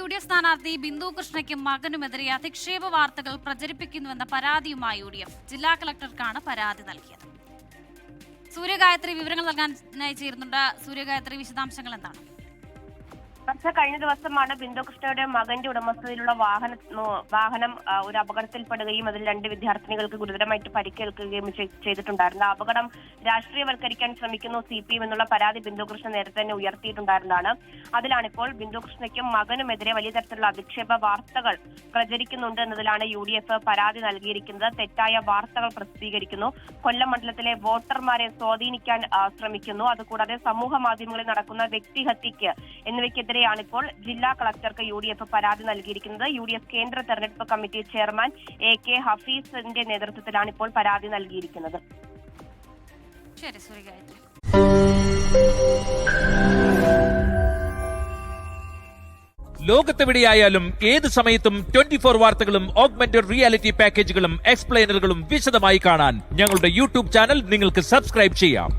UDF സ്ഥാനാർത്ഥി ബിന്ദു കൃഷ്ണയ്ക്കും മകനുമെതിരെ അധിക്ഷേപ വാർത്തകൾ പ്രചരിപ്പിക്കുന്നുവെന്ന പരാതിയുമായി UDF ജില്ലാ കളക്ടർക്കാണ് പരാതി നൽകിയത്. സൂര്യഗായത്രി വിവരങ്ങൾ നൽകാനായി ചേരുന്നുണ്ട്. സൂര്യഗായത്രി, വിശദാംശങ്ങൾ എന്താണ്? കഴിഞ്ഞ ദിവസമാണ് ബിന്ദു കൃഷ്ണയുടെ മകന്റെ ഉടമസ്ഥതയിലുള്ള വാഹനം ഒരു അപകടത്തിൽപ്പെടുകയും അതിൽ 2 വിദ്യാർത്ഥിനികൾക്ക് ഗുരുതരമായിട്ട് പരിക്കേൽക്കുകയും ചെയ്തിട്ടുണ്ടായിരുന്നു. അപകടം രാഷ്ട്രീയവൽക്കരിക്കാൻ ശ്രമിക്കുന്നു CPM എന്നുള്ള പരാതി ബിന്ദു കൃഷ്ണ നേരത്തെ തന്നെ ഉയർത്തിയിട്ടുണ്ടായിരുന്നതാണ്. അതിലാണിപ്പോൾ ബിന്ദു കൃഷ്ണയ്ക്കും മകനുമെതിരെ വലിയ തരത്തിലുള്ള അധിക്ഷേപ വാർത്തകൾ പ്രചരിക്കുന്നുണ്ട് എന്നതിലാണ് UDF പരാതി നൽകിയിരിക്കുന്നത്. തെറ്റായ വാർത്തകൾ പ്രസിദ്ധീകരിക്കുന്നു, കൊല്ലം മണ്ഡലത്തിലെ വോട്ടർമാരെ സ്വാധീനിക്കാൻ ശ്രമിക്കുന്നു, അതുകൂടാതെ സമൂഹ മാധ്യമങ്ങളിൽ നടക്കുന്ന വ്യക്തിഹത്യക്ക് എന്നിവയ്ക്കെതിരെ ാണിപ്പോൾ ജില്ലാ കളക്ടർക്ക് UDF പരാതി നൽകിയിരിക്കുന്നത്. UDF കേന്ദ്ര തെരഞ്ഞെടുപ്പ് കമ്മിറ്റി ചെയർമാൻ AK ഹഫീസിന്റെ നേതൃത്വത്തിലാണ് ഇപ്പോൾ പരാതി നൽകിയിരിക്കുന്നത്. ലോകത്തെവിടെയായാലും ഏത് സമയത്തും 24 വാർത്തകളും ഓഗ്മെന്റഡ് റിയാലിറ്റി പാക്കേജുകളും എക്സ്പ്ലെയിനറുകളും വിശദമായി കാണാൻ ഞങ്ങളുടെ YouTube ചാനൽ നിങ്ങൾക്ക് സബ്സ്ക്രൈബ് ചെയ്യാം.